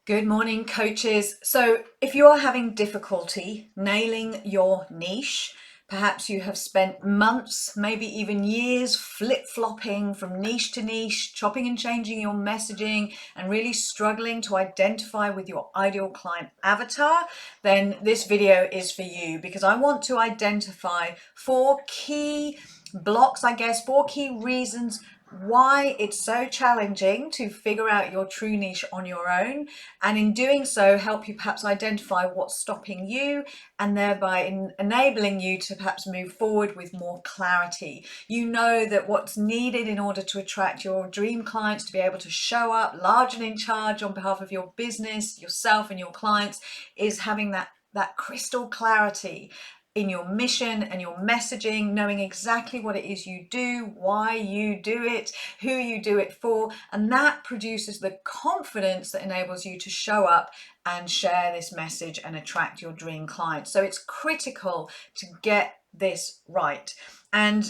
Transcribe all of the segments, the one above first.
Good morning, coaches. So, if you are having difficulty nailing your niche, perhaps you have spent months, maybe even years flip-flopping from niche to niche, chopping and changing your messaging, and really struggling to identify with your ideal client avatar, then this video is for you because I want to identify four key blocks, four key reasons why it's so challenging to figure out your true niche on your own, and in doing so help you perhaps identify what's stopping you and thereby enabling you to perhaps move forward with more clarity. You know that what's needed in order to attract your dream clients to be able to show up large and in charge on behalf of your business, yourself and your clients, is having that crystal clarity in your mission and your messaging, knowing exactly what it is you do, why you do it, who you do it for, and that produces the confidence that enables you to show up and share this message and attract your dream clients. So it's critical to get this right. And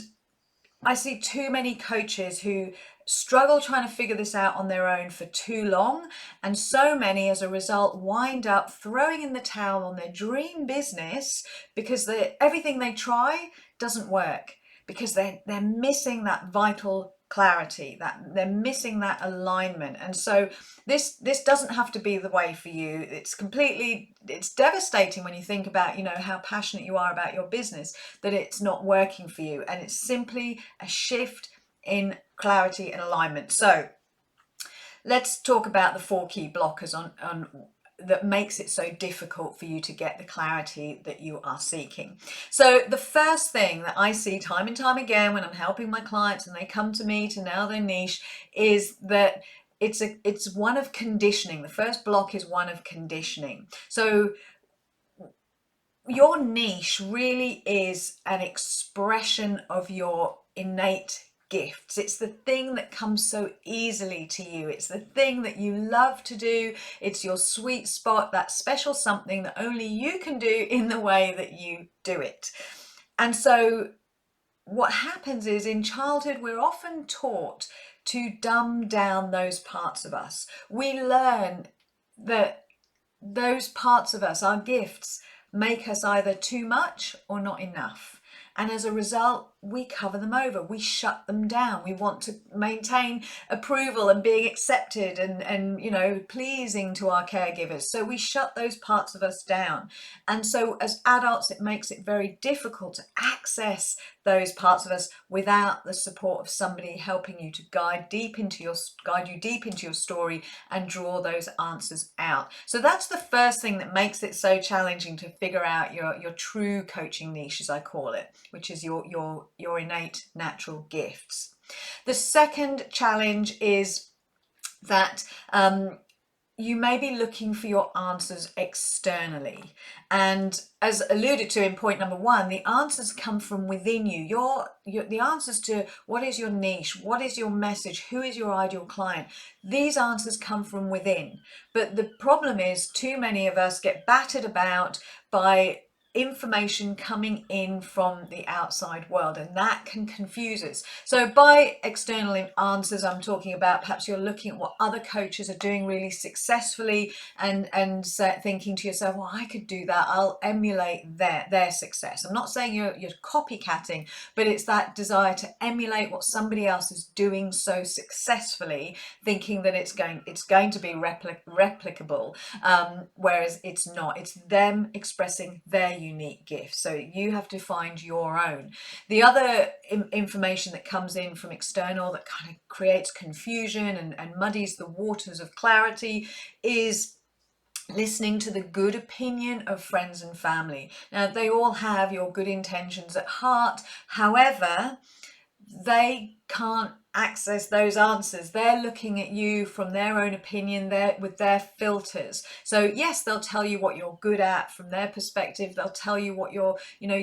I see too many coaches who struggle trying to figure this out on their own for too long, and so many as a result wind up throwing in the towel on their dream business because everything they try doesn't work, because they're missing that vital clarity, that they're missing that alignment. And so this doesn't have to be the way for you. It's devastating when you think about how passionate you are about your business, that it's not working for you, and it's simply a shift in clarity and alignment. So let's talk about the four key blockers on that makes it so difficult for you to get the clarity that you are seeking. So the first thing that I see time and time again when I'm helping my clients and they come to me to nail their niche is that it's one of conditioning. The first block is one of conditioning. So your niche really is an expression of your innate gifts. It's the thing that comes so easily to you. It's the thing that you love to do. It's your sweet spot, that special something that only you can do in the way that you do it. And so what happens is, in childhood, we're often taught to dumb down those parts of us. We learn that those parts of us, our gifts, make us either too much or not enough. And as a result, we cover them over, we shut them down. We want to maintain approval and being accepted and pleasing to our caregivers. So we shut those parts of us down. And so as adults, it makes it very difficult to access those parts of us without the support of somebody helping you to guide you deep into your story and draw those answers out. So that's the first thing that makes it so challenging to figure out your true coaching niche, as I call it, which is your innate natural gifts. The second challenge is that you may be looking for your answers externally. And as alluded to in point number one, the answers come from within you. The answers to what is your niche, what is your message, who is your ideal client, these answers come from within. But the problem is, too many of us get battered about by information coming in from the outside world, and that can confuse us. So by external answers, I'm talking about perhaps you're looking at what other coaches are doing really successfully and thinking to yourself, well, I could do that, I'll emulate their success. I'm not saying you're copycatting, but it's that desire to emulate what somebody else is doing so successfully, thinking that it's going to be replicable, whereas it's not. It's them expressing their unique gifts. So you have to find your own. The other information that comes in from external that kind of creates confusion and muddies the waters of clarity is listening to the good opinion of friends and family. Now, they all have your good intentions at heart. However, they can't access those answers. They're looking at you from their own opinion, with their filters. So yes, they'll tell you what you're good at from their perspective. They'll tell you what your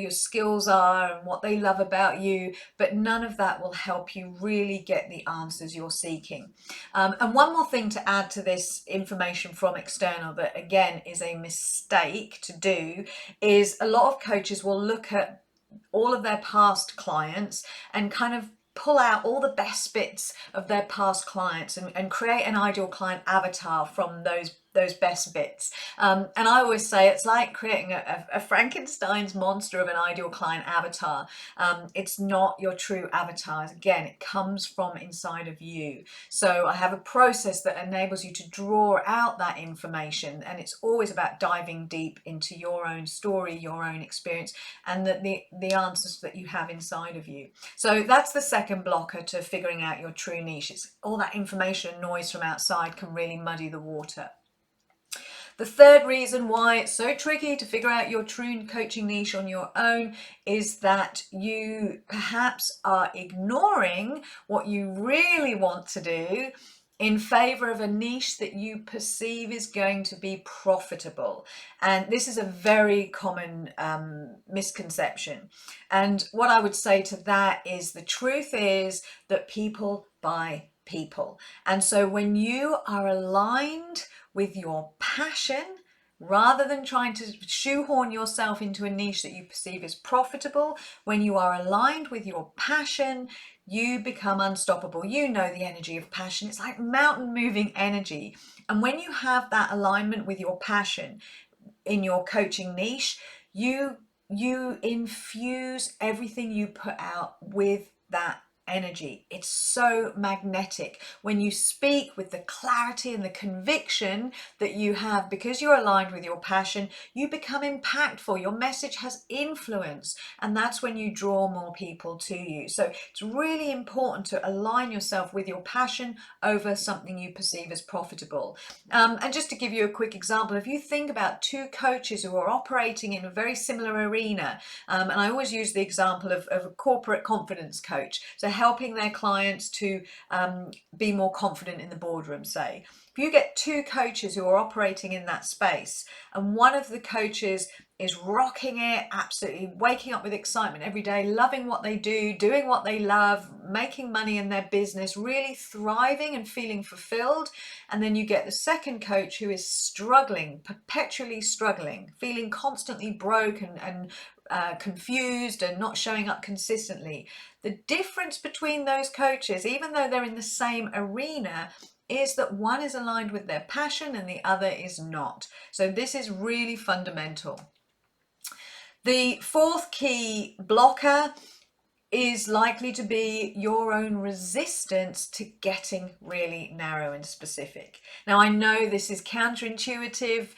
skills are and what they love about you, but none of that will help you really get the answers you're seeking. And one more thing to add to this information from external that again is a mistake to do is a lot of coaches will look at all of their past clients and kind of pull out all the best bits of their past clients and create an ideal client avatar from those those best bits. And I always say it's like creating a Frankenstein's monster of an ideal client avatar. It's not your true avatar. Again, it comes from inside of you. So I have a process that enables you to draw out that information, and it's always about diving deep into your own story, your own experience, and the answers that you have inside of you. So that's the second blocker to figuring out your true niche. It's all that information and noise from outside can really muddy the water. The third reason why it's so tricky to figure out your true coaching niche on your own is that you perhaps are ignoring what you really want to do in favor of a niche that you perceive is going to be profitable. And this is a very common misconception. And what I would say to that is the truth is that people buy people. And so when you are aligned with your passion, rather than trying to shoehorn yourself into a niche that you perceive as profitable, when you are aligned with your passion, you become unstoppable. You know the energy of passion. It's like mountain moving energy. And when you have that alignment with your passion in your coaching niche, you infuse everything you put out with that energy. It's so magnetic. When you speak with the clarity and the conviction that you have because you're aligned with your passion, you become impactful. Your message has influence, and that's when you draw more people to you. So it's really important to align yourself with your passion over something you perceive as profitable. And just to give you a quick example, if you think about two coaches who are operating in a very similar arena, and I always use the example of a corporate confidence coach, so helping their clients to be more confident in the boardroom, say. If you get two coaches who are operating in that space, and one of the coaches is rocking it, absolutely waking up with excitement every day, loving what they do, doing what they love, making money in their business, really thriving and feeling fulfilled. And then you get the second coach who is struggling, perpetually struggling, feeling constantly broke and confused and not showing up consistently. The difference between those coaches, even though they're in the same arena, is that one is aligned with their passion and the other is not. So this is really fundamental. The fourth key blocker is likely to be your own resistance to getting really narrow and specific. Now, I know this is counterintuitive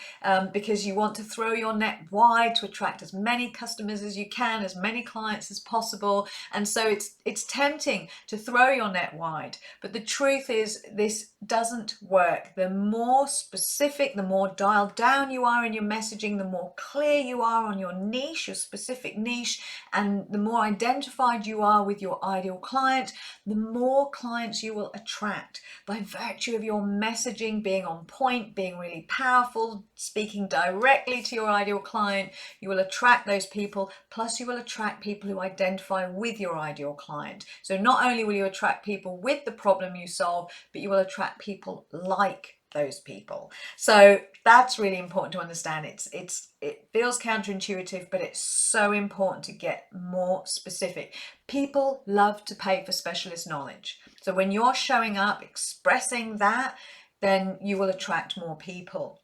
because you want to throw your net wide to attract as many customers as you can, as many clients as possible. And so it's tempting to throw your net wide. But the truth is this doesn't work. The more specific, the more dialed down you are in your messaging, the more clear you are on your niche, your specific niche, and the more identified you are with your ideal client, the more clients you will attract by virtue of your messaging being on point, being really powerful, speaking directly to your ideal client. You will attract those people, plus you will attract people who identify with your ideal client. So not only will you attract people with the problem you solve, but you will attract people like those people. So that's really important to understand. It feels counterintuitive, but it's so important to get more specific. People love to pay for specialist knowledge. So when you're showing up, expressing that, then you will attract more people.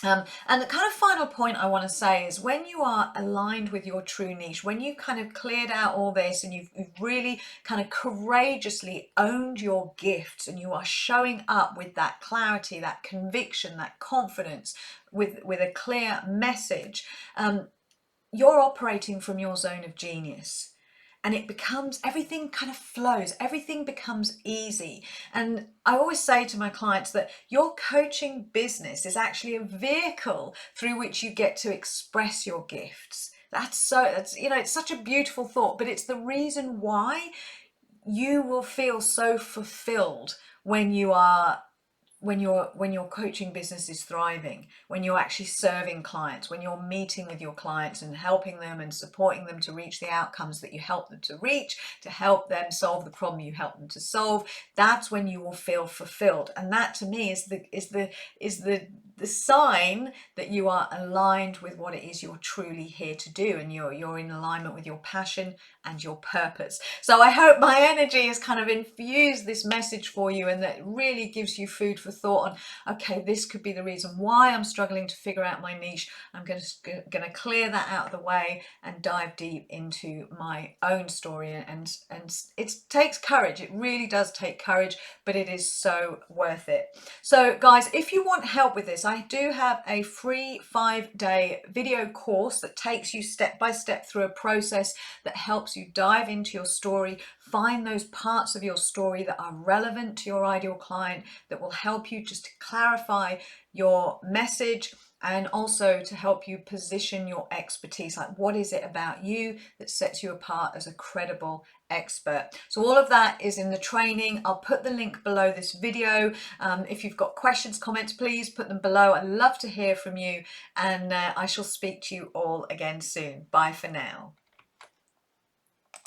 And the kind of final point I want to say is when you are aligned with your true niche, when you've kind of cleared out all this and you've really kind of courageously owned your gifts and you are showing up with that clarity, that conviction, that confidence, with a clear message, you're operating from your zone of genius. And it becomes, everything kind of flows, everything becomes easy. And I always say to my clients that your coaching business is actually a vehicle through which you get to express your gifts. That's it's such a beautiful thought, but it's the reason why you will feel so fulfilled when your coaching business is thriving, when you're actually serving clients, when you're meeting with your clients and helping them and supporting them to reach the outcomes that you help them to reach, to help them solve the problem you help them to solve. That's when you will feel fulfilled. And that to me is the the sign that you are aligned with what it is you're truly here to do, and you're in alignment with your passion and your purpose. So I hope my energy has kind of infused this message for you, and that really gives you food for thought on, okay, this could be the reason why I'm struggling to figure out my niche. I'm going to clear that out of the way and dive deep into my own story. And it takes courage. It really does take courage, but it is so worth it. So guys, if you want help with this, I do have a free 5-day video course that takes you step by step through a process that helps you dive into your story, find those parts of your story that are relevant to your ideal client, that will help you just to clarify your message, and also to help you position your expertise. Like, what is it about you that sets you apart as a credible expert? So all of that is in the training. I'll put the link below this video. If you've got questions, comments, please put them below. I'd love to hear from you, and I shall speak to you all again soon. Bye for now.